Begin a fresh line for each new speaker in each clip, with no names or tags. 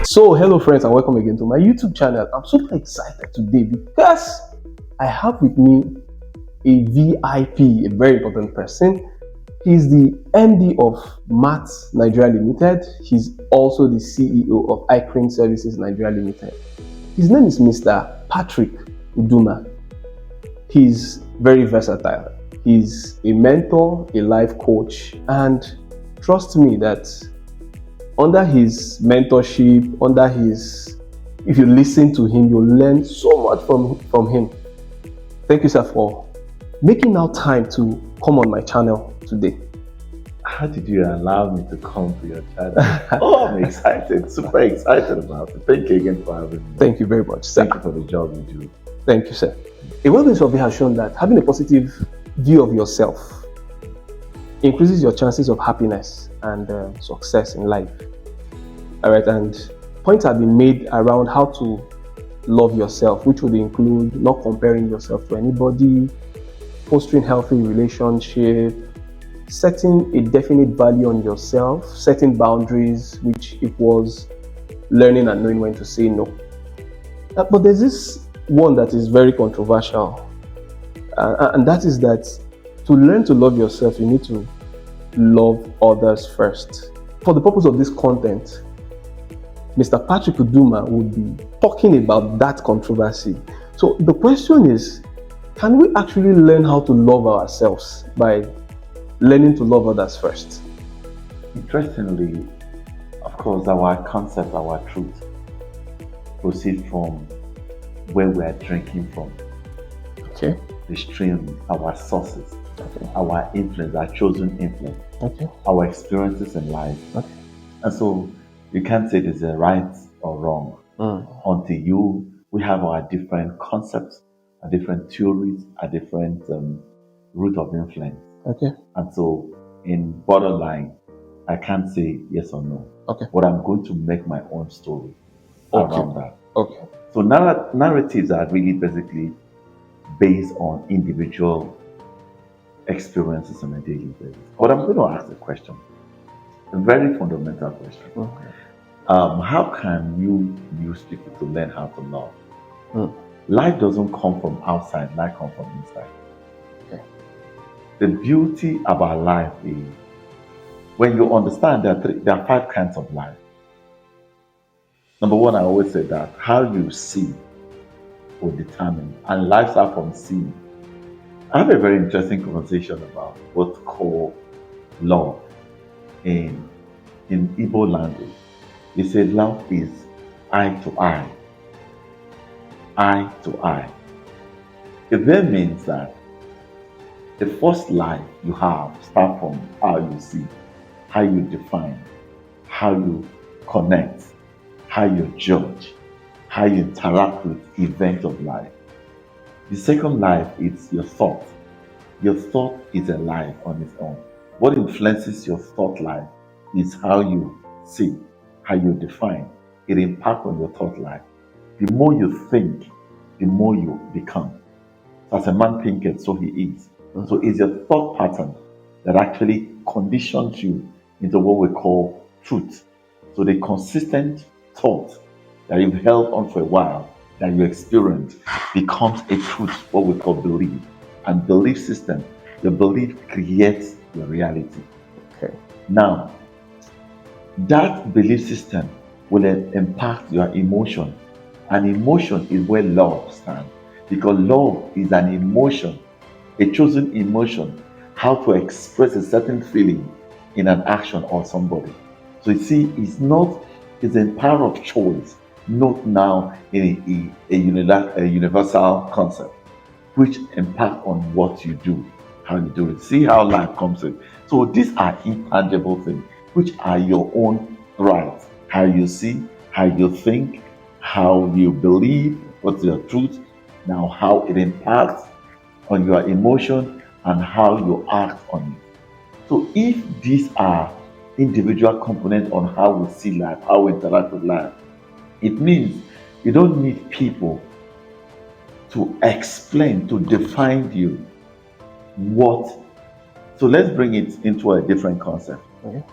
So hello friends and welcome again to my YouTube channel. I'm super excited today because I have with me a VIP, a very important person. He's the MD of MAT Nigeria Limited. He's also the CEO of iCrane Services Nigeria Limited. His name is Mr. Patrick Uduma. He's very versatile. He's a mentor, a life coach, and trust me that under his mentorship, if you listen to him, you'll learn so much from him. Thank you, sir, for making out time to come on my channel today.
How did you allow me to come to your channel? Oh, I'm excited, super excited about it. Thank you again for having me.
Thank you very much, sir.
Thank you for the job you do.
Thank you, sir. A well-being survey has shown that having a positive view of yourself increases your chances of happiness and success in life. All right, and points have been made around how to love yourself, which would include not comparing yourself to anybody, fostering healthy relationship, setting a definite value on yourself, setting boundaries, which equals learning and knowing when to say no. But there's this one that is very controversial, and that is that to learn to love yourself, you need to love others first. For the purpose of this content, Mr. Patrick Uduma would be talking about that controversy. So the question is, can we actually learn how to love ourselves by learning to love others first?
Interestingly, of course, our concept, our truth proceeds from where we are drinking from.
Okay.
The stream, our sources,
Okay.
our influence, our chosen influence,
Okay.
our experiences in life.
Okay.
And so you can't say there's a right or wrong until we have our different concepts, our different theories, our different route of influence.
Okay.
And so in borderline, I can't say yes or no.
Okay.
But I'm going to make my own story around that.
Okay.
So narratives are really basically based on individual experiences on a daily basis. But I'm going to ask a question, a very fundamental question.
Okay.
How can you use people to learn how to love? Life doesn't come from outside, life comes from inside.
Okay.
The beauty about life is when you understand that there are 5 kinds of life. Number 1, I always say that how you see will determine, and lives are from seeing. I have a very interesting conversation about what's called love in Igbo language. They say love is eye to eye. Eye to eye. It then means that the first life you have starts from how you see, how you define, how you connect, how you judge, how you interact with events of life. The second life is your thought. Your thought is a life on its own. What influences your thought life is how you see, how you define. It impacts on your thought life. The more you think, the more you become. As a man thinketh, so he is. So it's your thought pattern that actually conditions you into what we call truth. So the consistent thought that you've held on for a while, that you experience, becomes a truth, what we call belief. And belief system, the belief creates your reality.
Okay.
Now, that belief system will impact your emotion. And emotion is where love stands. Because love is an emotion, a chosen emotion, how to express a certain feeling in an action or somebody. So you see, it's a power of choice, not now in a universal concept, which impact on what you do, how you do it. See how life comes in. So these are intangible things, which are your own rights. How you see, how you think, how you believe, what's your truth, now how it impacts on your emotion and how you act on it. So if these are individual components on how we see life, how we interact with life, it means you don't need people to explain, to define you what. So let's bring it into a different concept.
Okay.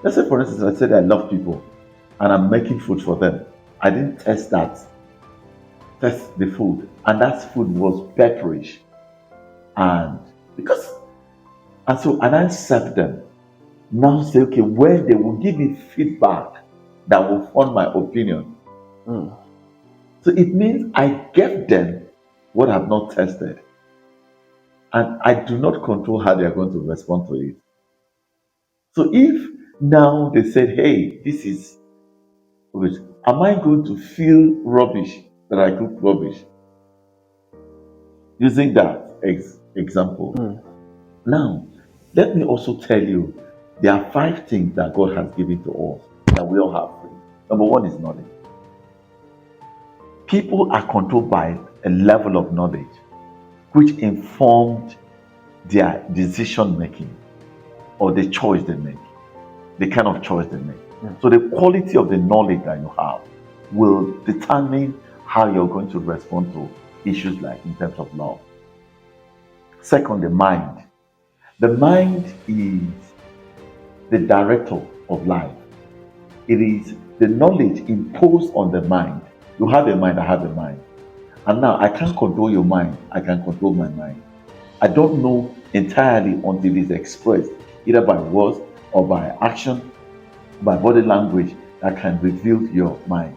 Let's say, for instance, I said I love people. and I'm making food for them. I didn't test the food, and that food was pepperish. And because and I serve them. Now say, okay, where they will give me feedback that will form my opinion.
Mm.
So it means I gave them what I've not tested. And I do not control how they are going to respond to it. So if now they said, hey, this is rubbish, am I going to feel rubbish that I cook rubbish? Using that example.
Mm.
Now, let me also tell you there are 5 things that God has given to us that we all have free. Number one is knowledge. People are controlled by a level of knowledge which informed their decision making or the choice they make, the kind of choice they make. So the quality of the knowledge that you have will determine how you're going to respond to issues like in terms of love. Second, the mind. The mind is the director of life. It is the knowledge imposed on the mind. You have a mind, I have a mind. And now I can't control your mind, I can control my mind. I don't know entirely until it's expressed, either by words or by action, by body language, that can reveal your mind.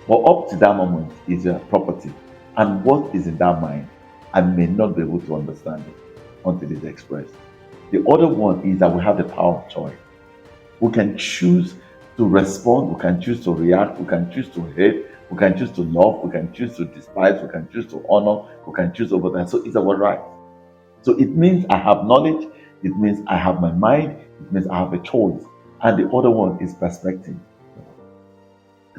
But up to that moment is your property. And what is in that mind, I may not be able to understand it until it's expressed. The other one is that we have the power of choice. We can choose to respond, we can choose to react, we can choose to hate, we can choose to love, we can choose to despise, we can choose to honor, we can choose over that. So it's our right. So it means I have knowledge, it means I have my mind, it means I have a choice. And the other one is perspective.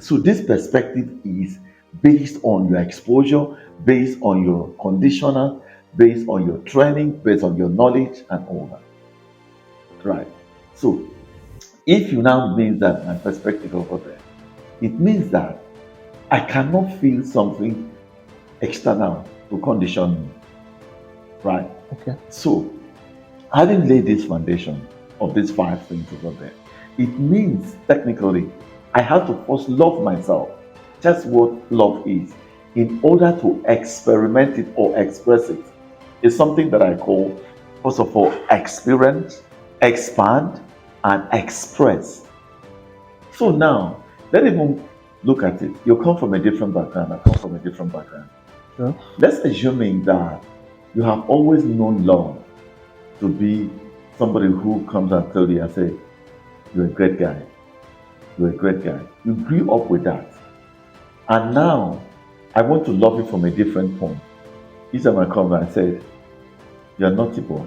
So this perspective is based on your exposure, based on your conditional, based on your training, based on your knowledge and all that. Right. So if you now mean that my perspective over there, it means that I cannot feel something external to condition me. Right?
Okay.
So having laid this foundation of these 5 things over there, it means technically I have to first love myself. Just what love is, in order to experiment it or express it. It's something that I call, first of all, experience, expand, and express. So now, let's even look at it. You come from a different background, I come from a different background.
Sure.
Let's assuming that you have always known love to be somebody who comes and tells you and say, you're a great guy. You're a great guy. You grew up with that. And now, I want to love you from a different point. Each time I come and said, you're a naughty boy.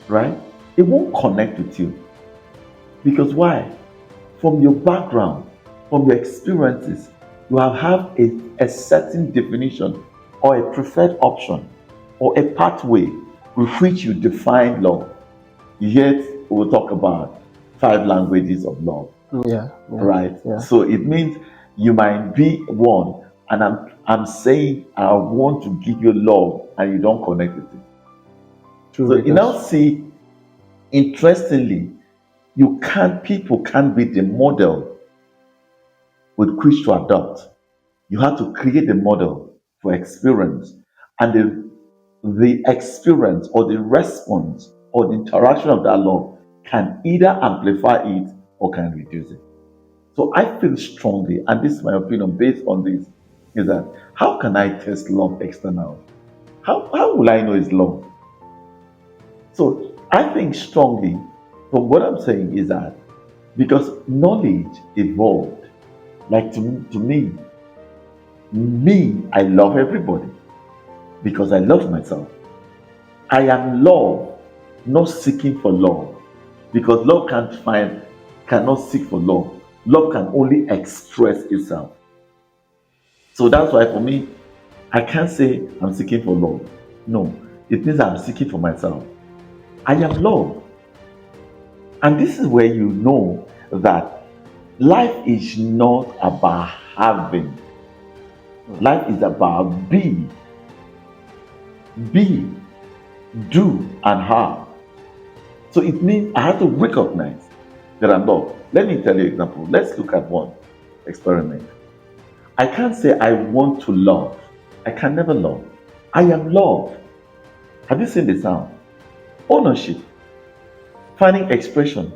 Right? It won't connect with you. Because why? From your background, from your experiences, you have a certain definition or a preferred option or a pathway with which you define love. Yet, we'll talk about 5 languages of love.
Yeah.
Right?
Yeah.
So it means you might be one, and I'm saying I want to give you love, and you don't connect with it.
True.
So you now see, interestingly, people can't be the model with which to adopt. You have to create the model for experience, and the experience or the response or the interaction of that love can either amplify it or can reduce it. So I feel strongly, and this is my opinion based on this, is that how can I test love externally? How will I know it's love? So I think strongly from what I'm saying is that because knowledge evolved, like to me, I love everybody because I love myself. I am love, not seeking for love, because love cannot seek for love. Love can only express itself. So that's why for me, I can't say I'm seeking for love. No, it means I'm seeking for myself. I am love. And this is where you know that life is not about having. Life is about be, do, and have. So it means I have to recognize that I'm loved. Let me tell you an example. Let's look at one experiment. I can't say I want to love. I can never love. I am loved. Have you seen the sound? Ownership, finding expression.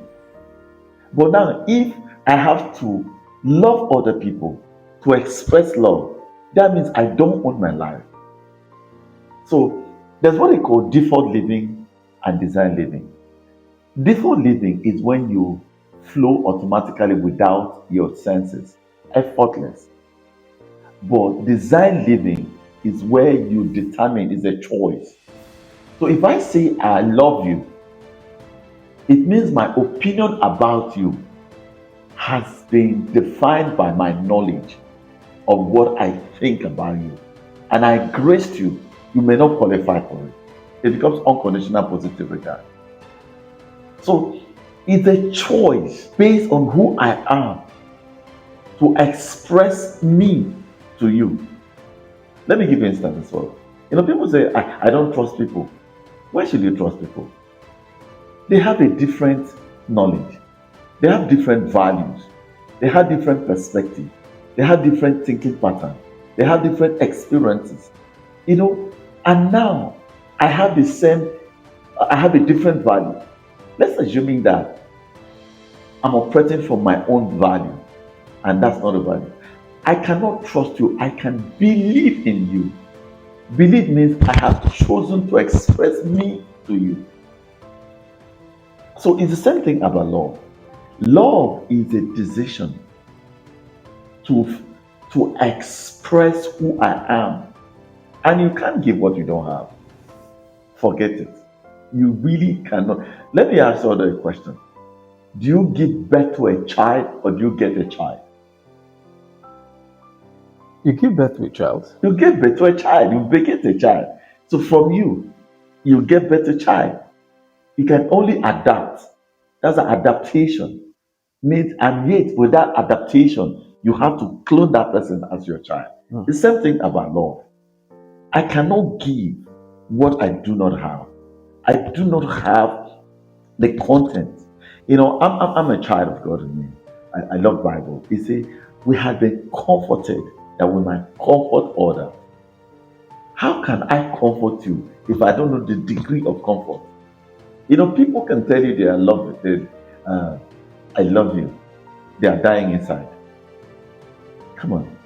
But now, if I have to love other people, to express love, that means I don't own my life. So there's what they call default living and design living. Default living is when you flow automatically without your senses, effortless. But design living is where you determine, is a choice. So if I say I love you, it means my opinion about you has been defined by my knowledge of what I think about you. And I graced you. You may not qualify for it. It becomes unconditional positive regard. So it's a choice based on who I am to express me to you. Let me give you an instance as well. People say, I don't trust people. Why should you trust people? They have a different knowledge. They have different values. They have different perspectives. They have different thinking patterns. They have different experiences. And now I have a different value. Let's assuming that I'm operating from my own value, and that's not a value. I cannot trust you. I can believe in you. Believe means I have chosen to express me to you. So it's the same thing about love. Love is a decision to express who I am. And you can't give what you don't have. Forget it. You really cannot. Let me ask you another question. Do you give birth to a child or do you get a child?
You give birth to a child.
You give birth to a child. You beget a child. So from you get birth to a child. You can only adapt. That's an adaptation. And yet, with that adaptation, you have to clone that person as your child. The same thing about love. I cannot give what I do not have. I do not have the content. I'm a child of God in me. I love Bible. He says, we have been comforted that we might comfort others. How can I comfort you if I don't know the degree of comfort? People can tell you they are loved. I love you. They are dying inside. Come on.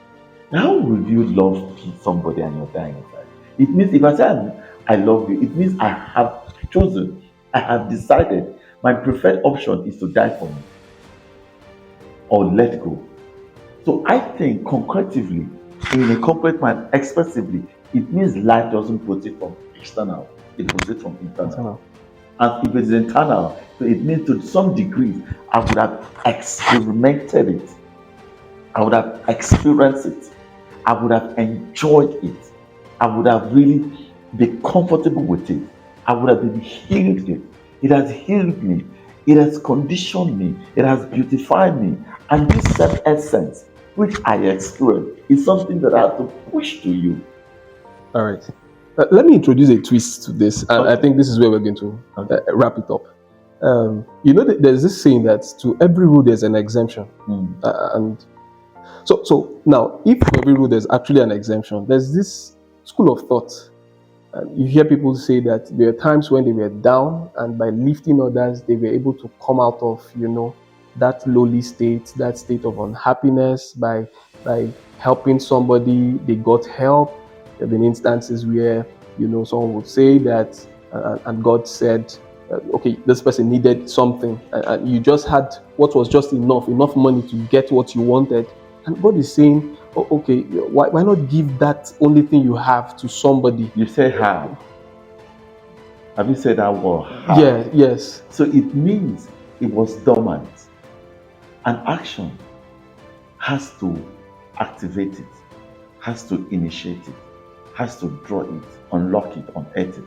How will you love somebody and you're dying inside? It means if I say I love you, it means I have chosen, I have decided my preferred option is to die for me or let go. So I think concretively, in a corporate mind, expressively, it means life doesn't proceed from external, it proceeds from internal. And if it's internal, so it means to some degree, I would have experimented it. I would have experienced it. I would have enjoyed it. I would have really been comfortable with it. I would have been healed it. It has healed me. It has conditioned me. It has beautified me. And this same essence, which I experienced, is something that I have to push to you.
All right. Let me introduce a twist to this, and I think this is where we're going to wrap it up. There's this saying that to every rule there's an exemption, and so now, if for every rule there's actually an exemption, there's this school of thought. You hear people say that there are times when they were down, and by lifting others, they were able to come out of that lowly state, that state of unhappiness by helping somebody. They got help. There have been instances where someone would say that, and God said, okay, this person needed something, and you just had what was just enough money to get what you wanted, and God is saying, oh, okay, why not give that only thing you have to somebody?
You say have. Have you said that word? Have?
Yeah, yes.
So it means it was dormant. An action has to activate it, has to initiate it, has to draw it, unlock it, unearth it.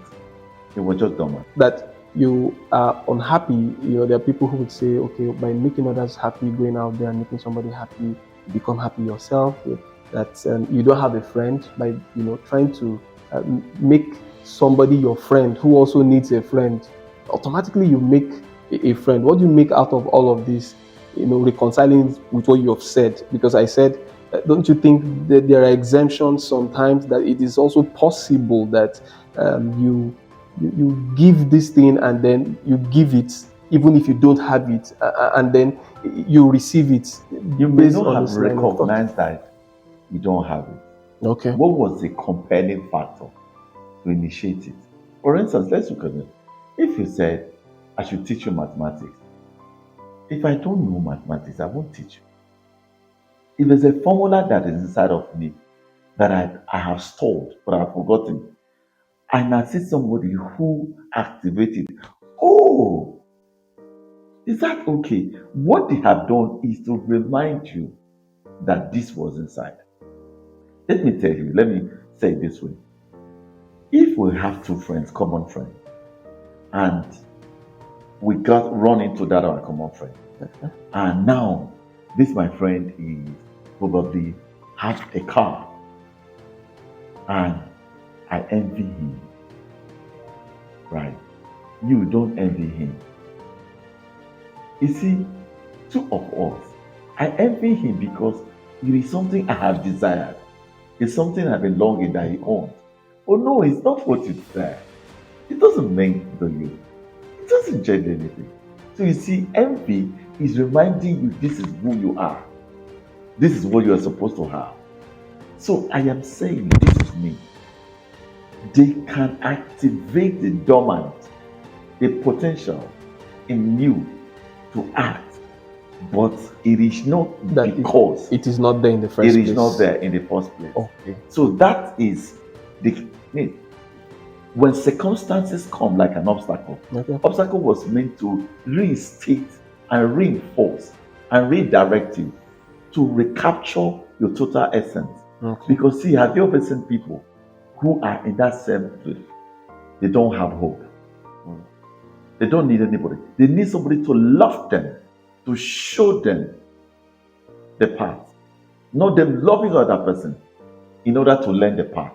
It was just dormant.
That you are unhappy, there are people who would say, okay, by making others happy, going out there and making somebody happy, you become happy yourself. That you don't have a friend by trying to make somebody your friend who also needs a friend. Automatically, you make a friend. What do you make out of all of this? Reconciling with what you have said, because I said, don't you think that there are exemptions sometimes, that it is also possible that you give this thing and then you give it even if you don't have it, and then you receive it
You may
based
not
on
have
this line of thought.
recognized that you don't have it.
Okay.
What was the compelling factor to initiate it? For instance, let's look at it. If you said, I should teach you mathematics, if I don't know mathematics, I won't teach you. If there's a formula that is inside of me that I have stored but I've forgotten, and I see somebody who activated, oh, is that okay? What they have done is to remind you that this was inside. Let me tell you, let me say it this way. If we have two friends, common friends, and we got run into that our common friend, and now this my friend is probably has a car, and I envy him, right? You don't envy him. You see, two of us, I envy him because it is something I have desired. It's something I've been longing that he owns. Oh no, it's not what you desire. It doesn't mean to you. It doesn't change anything. So you see, envy is reminding you this is who you are. This is what you are supposed to have. So I am saying this is me. They can activate the dormant, the potential in you to act, but it is not
That
because
it is not there in the first place.
it is not there in the first place.
Okay.
So that is the when circumstances come like an obstacle.
Okay.
Obstacle was meant to reinstate and reinforce and redirect you to recapture your total essence.
Okay.
Because see, have you ever seen people who are in that same place? They don't have hope. They don't need anybody. They need somebody to love them, to show them the path. Not them loving other person in order to learn the path.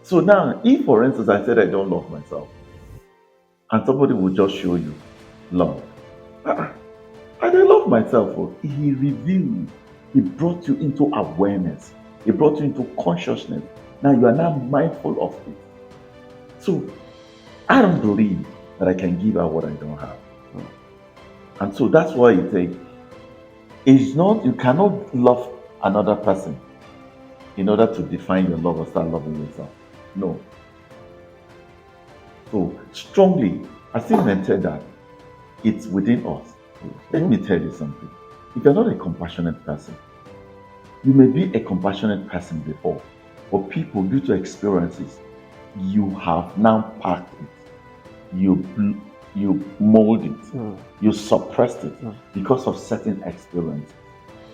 So now, if for instance I said I don't love myself, and somebody will just show you love, and I love myself, he revealed, he brought you into awareness, he brought you into consciousness. Now you are now mindful of it. So I don't believe that I can give out what I don't have. And so that's why you say it's not, you cannot love another person in order to define your love or start loving yourself. No. So strongly, I still maintain that it's within us. Let me tell you something. If you're not a compassionate person, you may be a compassionate person before, but people, due to experiences, you have now packed it. You mold it. You suppressed it because of certain experiences,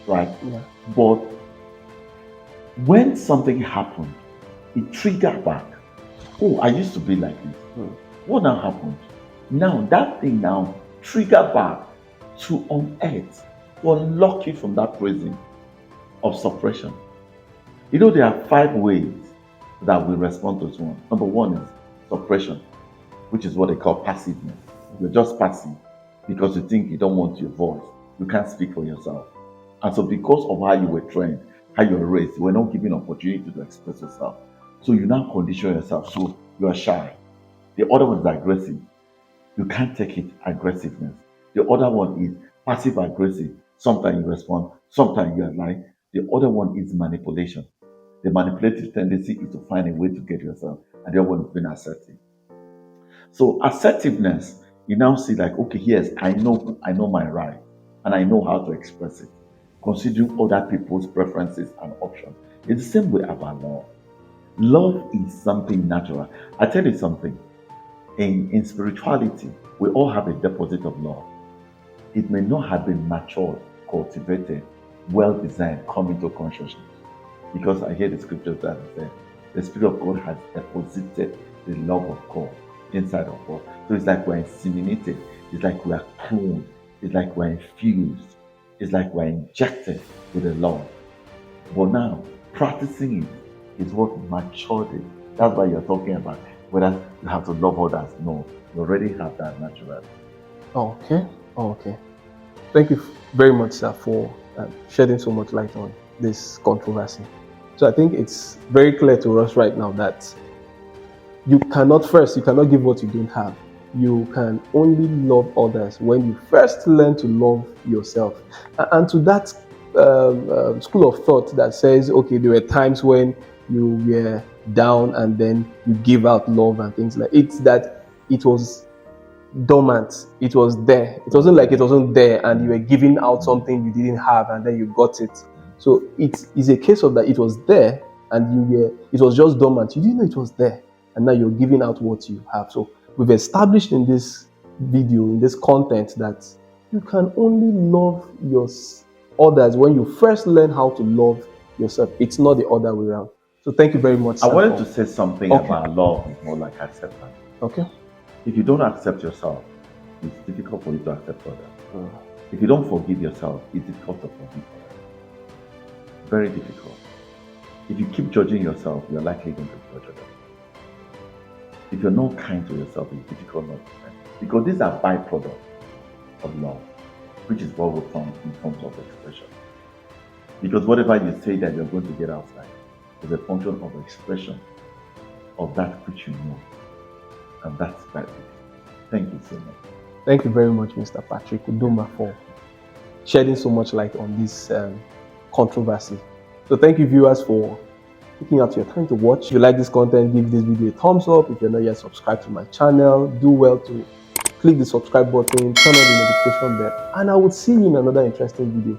right?
Yeah.
But when something happened, it triggered back. Oh, I used to be like this. What now happened? Now that thing now triggered back to unearth, to unlock you from that prison of suppression. You know, there are 5 ways that we respond to one. Number 1 is suppression, which is what they call passiveness. You're just passive because you think you don't want your voice. You can't speak for yourself. And so because of how you were trained, how you were raised, you were not given opportunity to express yourself. So you now condition yourself. So you are shy. The other one is aggressive. You can't take it, aggressiveness. The other one is passive aggressive. Sometimes you respond, sometimes you are lying. The other one is manipulation. The manipulative tendency is to find a way to get yourself, and the other one is being assertive. So assertiveness, you now see like, okay, yes, I know my right, and I know how to express it, considering other people's preferences and options. It's the same way about love. Love is something natural. I tell you something. In spirituality, we all have a deposit of love. It may not have been matured, cultivated, well designed, come into consciousness. Because I hear the scriptures that say, the Spirit of God has deposited the love of God inside of us. So it's like we're inseminated, it's like we are cloned, it's like we're infused, it's like we're injected with the love. But now, practicing it is what matured it. That's why you're talking about whether you have to love others. No. You already have that naturally.
Okay. Okay. Thank you very much, sir, for shedding so much light on this controversy. So I think it's very clear to us right now that you cannot give what you don't have. You can only love others when you first learn to love yourself. And to that school of thought that says, okay, there were times when you were down and then you give out love and things like it's that it was dormant. It was there. It wasn't like it wasn't there and you were giving out something you didn't have and then you got it. So it is a case of that it was there and it was just dormant. You didn't know it was there and now you're giving out what you have. So we've established in this video, in this content, that you can only love your others when you first learn how to love yourself. It's not the other way around. So thank you very much.
I wanted to say something about love is more like acceptance.
Okay.
If you don't accept yourself, it's difficult for you to accept others. If you don't forgive yourself, it's difficult to forgive others. Very difficult. If you keep judging yourself, you're likely going to judge others. If you're not kind to yourself, it's difficult not to be kind. Because these are byproducts of love, which is what we found in terms of expression. Because whatever you say that you're going to get outside is a function of expression of that which you know. And that's right. Thank you so much.
Thank you very much, Mr. Patrick Udoma, for shedding so much light on this controversy. So thank you, viewers, for taking out your time to watch. If you like this content, give this video a thumbs up. If you're not yet subscribed to my channel, do well to click the subscribe button, turn on the notification bell, and I will see you in another interesting video.